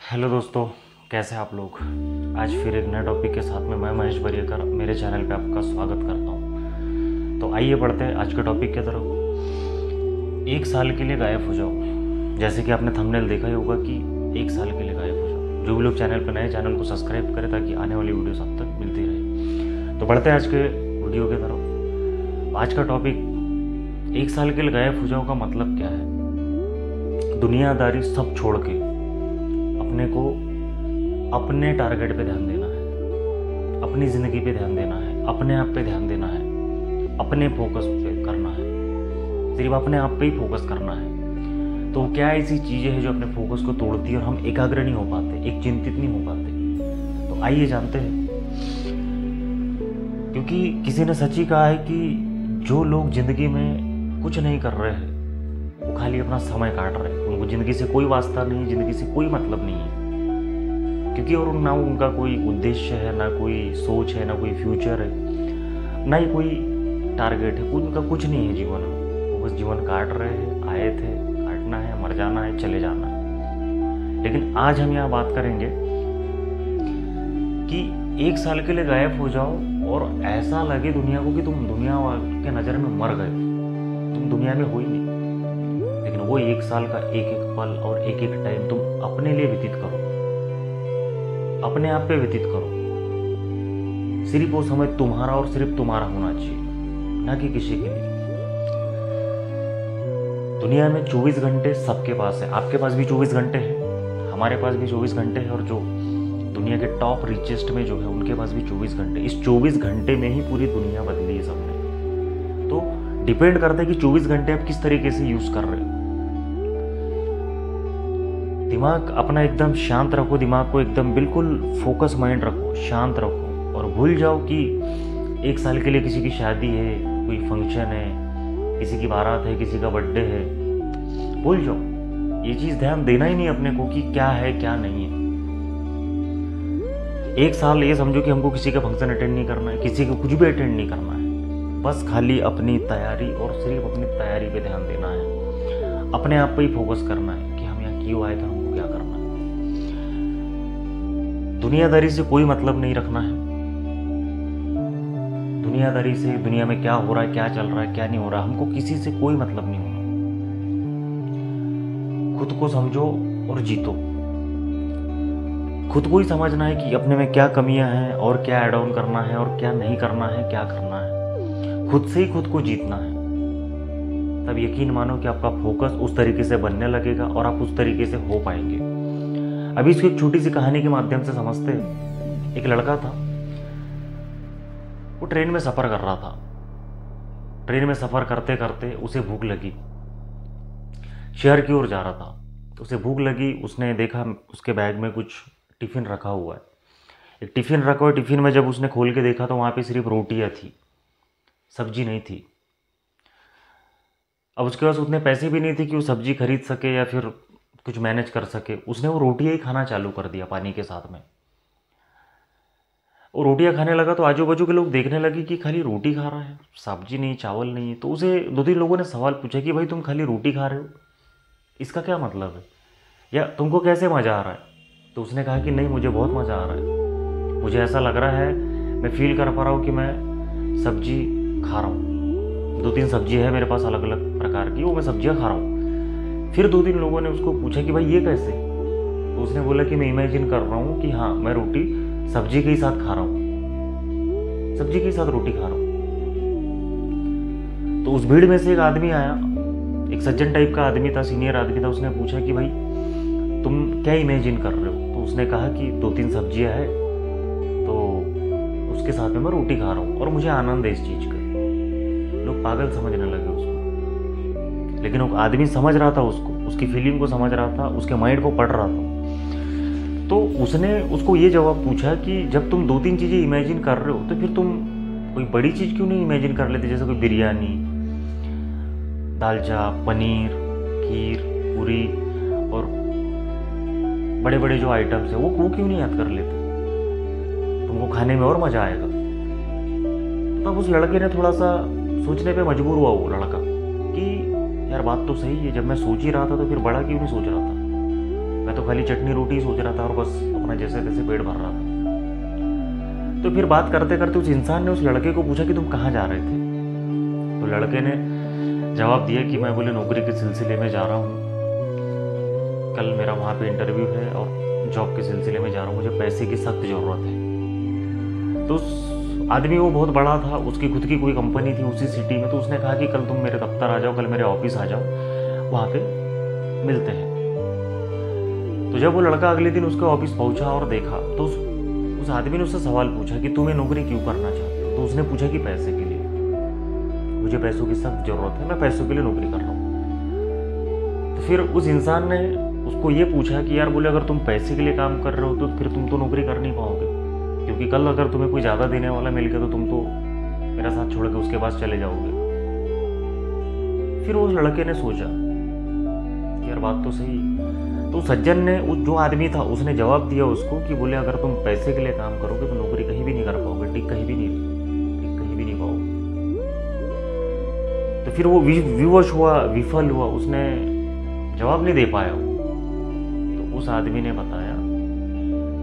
Hello दोस्तों, कैसे हैं आप लोग। आज फिर एक नए टॉपिक के साथ में मैं महेश बरियकर मेरे चैनल पे आपका स्वागत करता हूँ। तो आइए बढ़ते हैं आज के टॉपिक की तरफ। एक साल के लिए गायब हो जाओ। जैसे कि आपने थंबनेल देखा ही होगा कि एक साल के लिए गायब हो जाओ। जो भी लोग चैनल पर नए, चैनल को सब्सक्राइब करें ताकि आने वाली वीडियोस आप तक मिलती रहे। तो बढ़ते हैं आज के वीडियो की तरफ। आज का टॉपिक एक साल के लिए गायब हो जाओ का मतलब क्या है। दुनियादारी सब छोड़ के अपने को अपने टारगेट पे ध्यान देना है, अपनी ज़िंदगी पे ध्यान देना है, अपने आप पे ध्यान देना है, अपने फोकस पे करना है, सिर्फ अपने आप पे ही फोकस करना है। तो क्या ऐसी चीज़ें हैं जो अपने फोकस को तोड़ती है और हम एकाग्र नहीं हो पाते, एक चिंतित नहीं हो पाते। तो आइए जानते हैं। क्योंकि किसी ने सच ही कहा है कि जो लोग ज़िंदगी में कुछ नहीं कर रहे हैं वो खाली अपना समय काट रहे हैं। उनको ज़िंदगी से कोई वास्ता नहीं है, ज़िंदगी से कोई मतलब नहीं है। क्योंकि और ना उनका कोई उद्देश्य है, ना कोई सोच है, ना कोई फ्यूचर है, ना ही कोई टारगेट है। उनका कुछ नहीं है जीवन में। वो बस जीवन काट रहे हैं। आए थे, काटना है, मर जाना है, चले जाना है। लेकिन आज हम यहाँ बात करेंगे कि एक साल के लिए गायब हो जाओ और ऐसा लगे दुनिया को कि तुम दुनिया के नज़र में मर गए, तुम दुनिया में हो ही नहीं। लेकिन वो एक साल का एक एक पल और एक एक टाइम तुम अपने लिए व्यतीत करो, अपने आप पे व्यतीत करो। सिर्फ वो समय तुम्हारा और सिर्फ तुम्हारा होना चाहिए, ना कि किसी के लिए। दुनिया में 24 घंटे सबके पास है। आपके पास भी 24 घंटे हैं, हमारे पास भी 24 घंटे हैं, और जो दुनिया के टॉप रिचेस्ट में जो है उनके पास भी 24 घंटे। इस 24 घंटे में ही पूरी दुनिया बदली है सबने। तो डिपेंड करता है कि 24 घंटे आप किस तरीके से यूज कर रहे हो। दिमाग अपना एकदम शांत रखो, दिमाग को एकदम बिल्कुल फोकस माइंड रखो, शांत रखो, और भूल जाओ कि एक साल के लिए किसी की शादी है, कोई फंक्शन है, किसी की बारात है, किसी का बर्थडे है। भूल जाओ, ये चीज़ ध्यान देना ही नहीं अपने को कि क्या है क्या नहीं है। एक साल ये समझो कि हमको किसी का फंक्शन अटेंड नहीं करना है, किसी को कुछ भी अटेंड नहीं करना है। बस खाली अपनी तैयारी और सिर्फ अपनी तैयारी पे ध्यान देना है, अपने आप पे ही फोकस करना है कि हम यहाँ क्यों आए थे, हमको क्या करना है। दुनियादारी से कोई मतलब नहीं रखना है। दुनियादारी से दुनिया में क्या हो रहा है, क्या चल रहा है, क्या नहीं हो रहा, हमको किसी से कोई मतलब नहीं होना। खुद को समझो और जीतो। खुद को ही समझना है कि अपने में क्या कमियां हैं और क्या ऐड ऑन करना है और क्या नहीं करना है, क्या करना है। खुद से ही खुद को जीतना है। तब यकीन मानो कि आपका फोकस उस तरीके से बनने लगेगा और आप उस तरीके से हो पाएंगे। अभी इसको एक छोटी सी कहानी के माध्यम से समझते हैं। एक लड़का था, वो ट्रेन में सफ़र कर रहा था। ट्रेन में सफ़र करते करते उसे भूख लगी। शहर की ओर जा रहा था तो उसे भूख लगी। उसने देखा उसके बैग में कुछ टिफ़िन रखा हुआ है। एक टिफ़िन रखा हुआ, टिफ़िन में जब उसने खोल के देखा तो वहाँ पे सिर्फ रोटियाँ थी, सब्जी नहीं थी। अब उसके पास उतने पैसे भी नहीं थे कि वो सब्जी खरीद सके या फिर कुछ मैनेज कर सके। उसने वो रोटियाँ ही खाना चालू कर दिया पानी के साथ में। वो रोटियाँ खाने लगा तो आजू बाजू के लोग देखने लगे कि खाली रोटी खा रहा है, सब्जी नहीं, चावल नहीं। तो उसे 2-3 लोगों ने सवाल पूछा कि भाई तुम खाली रोटी खा रहे हो, इसका क्या मतलब है, या तुमको कैसे मज़ा आ रहा है। तो उसने कहा कि नहीं, मुझे बहुत मज़ा आ रहा है। मुझे ऐसा लग रहा है, मैं फील कर पा रहा हूँ कि मैं सब्जी खा रहा हूँ। 2-3 सब्जी है मेरे पास अलग अलग प्रकार की, वो मैं सब्जियाँ खा रहा हूँ। फिर 2-3 लोगों ने उसको पूछा कि भाई ये कैसे। तो उसने बोला कि मैं इमेजिन कर रहा हूँ कि हाँ, मैं रोटी सब्जी के ही साथ खा रहा हूँ, सब्जी के साथ रोटी खा रहा हूँ। तो उस भीड़ में से एक आदमी आया, एक सज्जन टाइप का आदमी था, सीनियर आदमी था। उसने पूछा कि भाई तुम क्या इमेजिन कर रहे हो। तो उसने कहा कि 2-3 सब्जियां हैं, तो उसके साथ में मैं रोटी खा रहा हूँ और मुझे आनंद है इस चीज़ का। लोग पागल समझने लगे उसको, लेकिन वो आदमी समझ रहा था उसको, उसकी फीलिंग को समझ रहा था, उसके माइंड को पढ़ रहा था। तो उसने उसको ये जवाब पूछा कि जब तुम 2-3 चीज़ें इमेजिन कर रहे हो तो फिर तुम कोई बड़ी चीज़ क्यों नहीं इमेजिन कर लेते, जैसे कोई बिरयानी, दाल चाप, पनीर, खीर, पूरी और बड़े बड़े जो आइटम्स है वो क्यों नहीं याद कर लेते, तुमको खाने में और मज़ा आएगा। तो तब उस लड़के ने थोड़ा सा सोचने पे मजबूर हुआ, वो लड़का, कि यार बात तो सही है। जब मैं सोच ही रहा था तो फिर बड़ा क्यों नहीं सोच रहा था। मैं तो खाली चटनी रोटी ही सोच रहा था और बस अपना जैसे तैसे पेट भर रहा था। तो फिर बात करते करते उस इंसान ने उस लड़के को पूछा कि तुम कहाँ जा रहे थे। तो लड़के ने जवाब दिया कि मैं बोले नौकरी के सिलसिले में जा रहा हूँ, कल मेरा वहाँ पे इंटरव्यू है और जॉब के सिलसिले में जा रहा हूँ, मुझे पैसे की सख्त ज़रूरत है। तो उस आदमी वो बहुत बड़ा था, उसकी खुद की कोई कंपनी थी उसी सिटी में। तो उसने कहा कि कल तुम मेरे दफ्तर आ जाओ, कल मेरे ऑफिस आ जाओ, वहाँ पे मिलते हैं। तो जब वो लड़का अगले दिन उसके ऑफिस पहुँचा और देखा तो उस आदमी ने उससे सवाल पूछा कि तुम ये नौकरी क्यों करना चाहते हो। तो उसने पूछा कि पैसे के लिए, मुझे पैसों की सख्त ज़रूरत है, मैं पैसों के लिए नौकरी कर रहा हूँ। तो फिर उस इंसान ने उसको ये पूछा कि यार बोले अगर तुम पैसे के लिए काम कर रहे हो तो फिर तुम तो नौकरी कर नहीं पाओगे, क्योंकि कल अगर तुम्हें कोई ज़्यादा देने वाला मिल गया तो तुम तो मेरा साथ छोड़ के उसके पास चले जाओगे। फिर उस लड़के ने सोचा यार बात तो सही। तो सज्जन ने उस जो आदमी था उसने जवाब दिया उसको कि बोले अगर तुम पैसे के लिए काम करोगे तो नौकरी कहीं भी नहीं कर पाओगे, टिक कहीं भी नहीं पाओगे। तो फिर वो विफल हुआ, उसने जवाब नहीं दे पाया। तो उस आदमी ने बताया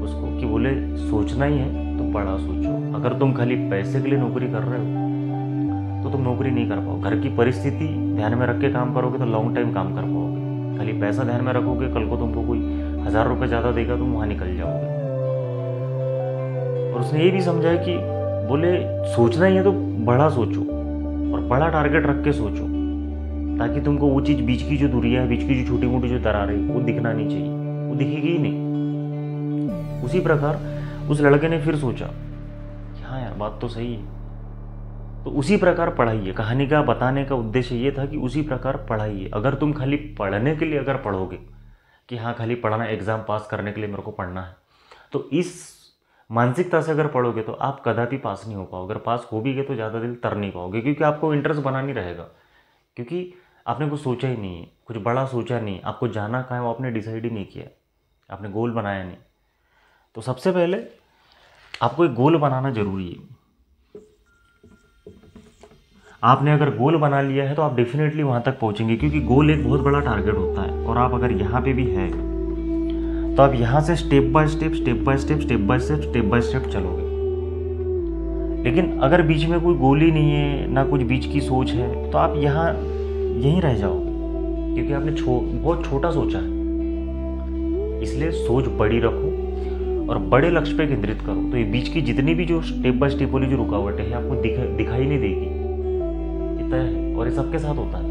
उसको कि बोले सोचना ही है तो बड़ा सोचो, अगर तुम खाली पैसे के लिए नौकरी कर रहे हो तो तुम नौकरी नहीं कर पाओ। घर की परिस्थिति ध्यान में रख के काम करोगे तो लॉन्ग टाइम काम कर पाओगे। खाली पैसा ध्यान में रखोगे, कल को तुमको कोई 1000 रुपये ज़्यादा देगा तुम वहाँ निकल जाओगे। और उसने ये भी समझाया कि बोले सोचना ही है तो बड़ा सोचो और बड़ा टारगेट रख के सोचो, ताकि तुमको वो चीज़ बीच की जो दूरियां है, बीच की जो छोटी मोटी जो दरारें वो दिखना नहीं चाहिए, वो दिखेगी ही नहीं। उसी प्रकार उस लड़के ने फिर सोचा कि हाँ यार बात तो सही है। तो उसी प्रकार पढ़ाई है, कहानी का बताने का उद्देश्य ये था कि उसी प्रकार पढ़ाई है। अगर तुम खाली पढ़ने के लिए अगर पढ़ोगे कि हाँ खाली पढ़ना, एग्ज़ाम पास करने के लिए मेरे को पढ़ना है, तो इस मानसिकता से अगर पढ़ोगे तो आप कदापि पास नहीं हो पाओगे। अगर पास हो भी गए तो ज़्यादा दिन तर नहीं पाओगे, क्योंकि आपको इंटरेस्ट बना नहीं रहेगा, क्योंकि आपने कुछ सोचा ही नहीं है, कुछ बड़ा सोचा नहीं, आपको जाना कहाँ है वो आपने डिसाइड ही नहीं किया, आपने गोल बनाया नहीं। तो सबसे पहले आपको एक गोल बनाना जरूरी है। आपने अगर गोल बना लिया है तो आप डेफिनेटली वहाँ तक पहुँचेंगे, क्योंकि गोल एक बहुत बड़ा टारगेट होता है। और आप अगर यहाँ पे भी है तो आप यहाँ से स्टेप बाय स्टेप चलोगे। लेकिन अगर बीच में कोई गोल ही नहीं है, ना कुछ बीच की सोच है, तो आप यहीं रह जाओगे, क्योंकि आपने बहुत छोटा सोचा है। इसलिए सोच बड़ी रखो और बड़े लक्ष्य पे केंद्रित करो। तो ये बीच की जितनी भी जो स्टेप बाय स्टेप वाली जो रुकावटें हैं आपको दिखाई नहीं देगी, इतना है। और ये सबके साथ होता है।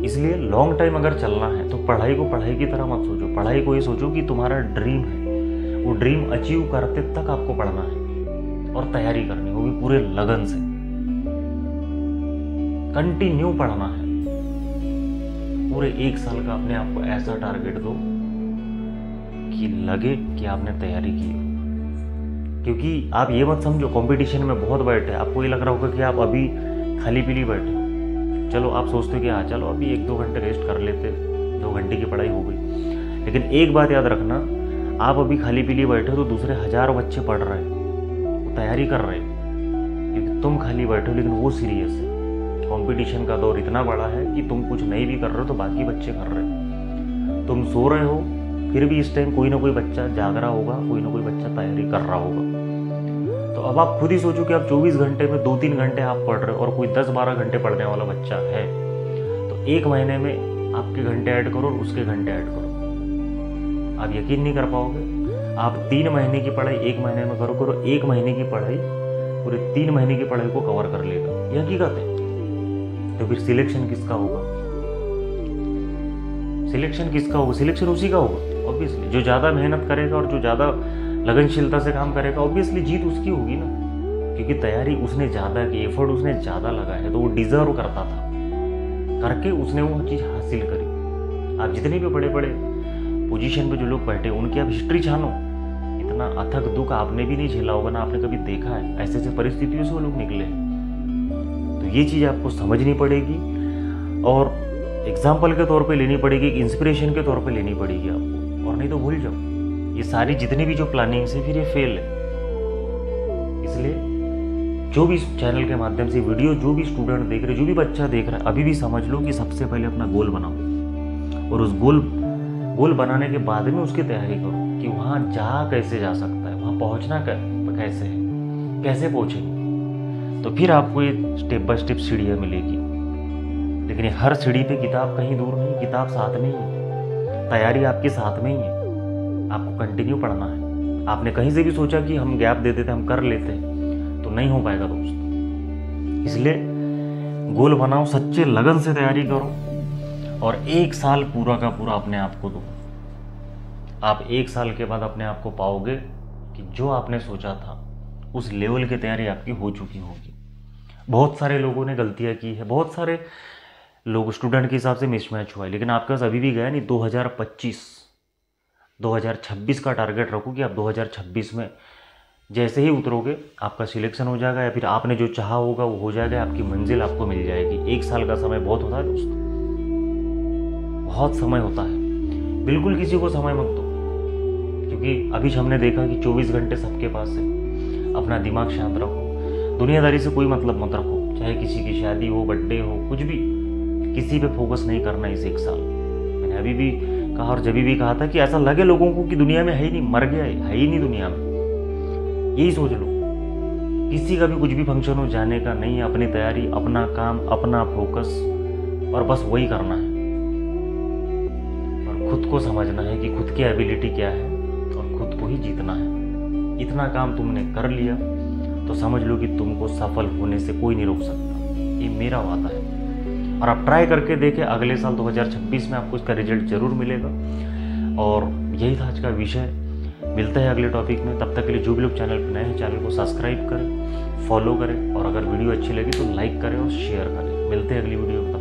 इसलिए लॉन्ग टाइम अगर चलना है तो पढ़ाई को पढ़ाई की तरह मत सोचो। पढ़ाई को ये सोचो कि तुम्हारा ड्रीम है, वो ड्रीम अचीव करते तक आपको पढ़ना है और तैयारी करनी, वो भी पूरे लगन से कंटिन्यू पढ़ना है। पूरे 1 साल का अपने आप को ऐसा टारगेट दो कि लगे कि आपने तैयारी की हो। क्योंकि आप ये मत समझो कंपटीशन में बहुत बैठे, आपको ये लग रहा होगा कि आप अभी खाली पीली बैठे। चलो आप सोचते हो कि हाँ चलो अभी 1-2 घंटे रेस्ट कर लेते, 2 घंटे की पढ़ाई हो गई। लेकिन एक बात याद रखना, आप अभी खाली पीली बैठे हो तो दूसरे 1000 बच्चे पढ़ रहे हैं, वो तैयारी कर रहे हैं। क्योंकि तुम खाली बैठे हो लेकिन वो सीरियस है। कंपटीशन का दौर इतना बड़ा है कि तुम कुछ नहीं भी कर रहे हो तो बाकी बच्चे कर रहे हैं। तुम सो रहे हो फिर भी इस टाइम कोई ना कोई बच्चा जाग रहा होगा, कोई ना कोई बच्चा तैयारी कर रहा होगा। तो अब आप खुद ही सोचो कि आप 24 घंटे में 2-3 घंटे आप पढ़ रहे हो और कोई 10-12 घंटे पढ़ने वाला बच्चा है, तो 1 महीने में आपके घंटे ऐड करो और उसके घंटे ऐड करो। आप यकीन नहीं कर पाओगे। आप 3 महीने की पढ़ाई 1 महीने में करो, 1 महीने की पढ़ाई पूरे 3 महीने की पढ़ाई को कवर कर लेगा, ये हकीकत है। तो फिर सिलेक्शन किसका होगा? सिलेक्शन उसी का होगा ऑब्वियसली। जो ज़्यादा मेहनत करेगा और जो ज़्यादा लगनशीलता से काम करेगा, ऑब्वियसली जीत उसकी होगी ना, क्योंकि तैयारी उसने ज़्यादा की, एफर्ट उसने ज़्यादा लगाया है, तो वो डिजर्व करता था, करके उसने वो चीज़ हासिल करी। आप जितने भी बड़े बड़े पोजीशन पे जो लोग बैठे उनकी आप हिस्ट्री जानो, इतना अथक दुख आपने भी नहीं झेला होगा ना, आपने कभी देखा है। ऐसे ऐसे परिस्थितियों से वो लोग निकले हैं। तो ये चीज़ आपको समझनी पड़ेगी और एग्जाम्पल के तौर पे लेनी पड़ेगी, इंस्पिरेशन के तौर पे लेनी पड़ेगी आपको, और नहीं तो भूल जाओ। ये सारी जितनी भी जो प्लानिंग है फिर ये फेल है। इसलिए जो भी इस चैनल के माध्यम से वीडियो, जो भी स्टूडेंट देख रहे, जो भी बच्चा देख रहा है, अभी भी समझ लो कि सबसे पहले अपना गोल बनाओ और उस गोल बनाने के बाद में उसकी तैयारी करो कि वहाँ कैसे जा सकता है, वहाँ पहुँचना कैसे है, कैसे पहुँचेंगे। तो फिर आपको ये स्टेप बाय स्टेप सीढ़ियाँ मिलेगी। लेकिन ये हर सीढ़ी पे किताब कहीं दूर नहीं, किताब साथ में ही है, तैयारी आपके साथ में ही है, आपको कंटिन्यू पढ़ना है। आपने कहीं से भी सोचा कि हम गैप दे देते, हम कर लेते हैं, तो नहीं हो पाएगा दोस्त। इसलिए गोल बनाओ, सच्चे लगन से तैयारी करो और 1 साल पूरा का पूरा अपने आप को दो। आप 1 साल के बाद अपने आप को पाओगे कि जो आपने सोचा था उस लेवल की तैयारी आपकी हो चुकी होगी। बहुत सारे लोगों ने गलतियां की है, बहुत सारे लोग स्टूडेंट के हिसाब से मिसमैच हुआ है, लेकिन आपके पास अभी भी गया नहीं। 2026 का टारगेट रखो कि आप 2026 में जैसे ही उतरोगे आपका सिलेक्शन हो जाएगा, या फिर आपने जो चाहा होगा वो हो जाएगा, आपकी मंजिल आपको मिल जाएगी। 1 साल का समय बहुत होता है दोस्तों, बहुत समय होता है। बिल्कुल किसी को समय मत दो, क्योंकि अभी हमने देखा कि 24 घंटे सबके पास है। अपना दिमाग शांत रखो, दुनियादारी से कोई मतलब मत रखो, चाहे किसी की शादी हो, बर्थडे हो, कुछ भी, किसी पे फोकस नहीं करना इस 1 साल। मैंने अभी भी कहा और जब भी कहा था कि ऐसा लगे लोगों को कि दुनिया में है ही नहीं, मर गया है ही नहीं दुनिया में, यही सोच लो। किसी का भी कुछ भी फंक्शन हो जाने का नहीं है, अपनी तैयारी, अपना काम, अपना फोकस, और बस वही करना है। और खुद को समझना है कि खुद की एबिलिटी क्या है और खुद को ही जीतना है। इतना काम तुमने कर लिया तो समझ लो कि तुमको सफल होने से कोई नहीं रोक सकता, ये मेरा वादा है। और आप ट्राई करके देखें, अगले साल 2026 में आपको इसका रिजल्ट जरूर मिलेगा। और यही था आज का विषय। मिलते हैं अगले टॉपिक में, तब तक के लिए जो भी लोग चैनल पर नए हैं चैनल को सब्सक्राइब करें, फॉलो करें, और अगर वीडियो अच्छी लगी तो लाइक करें और शेयर करें। मिलते हैं अगली वीडियो में।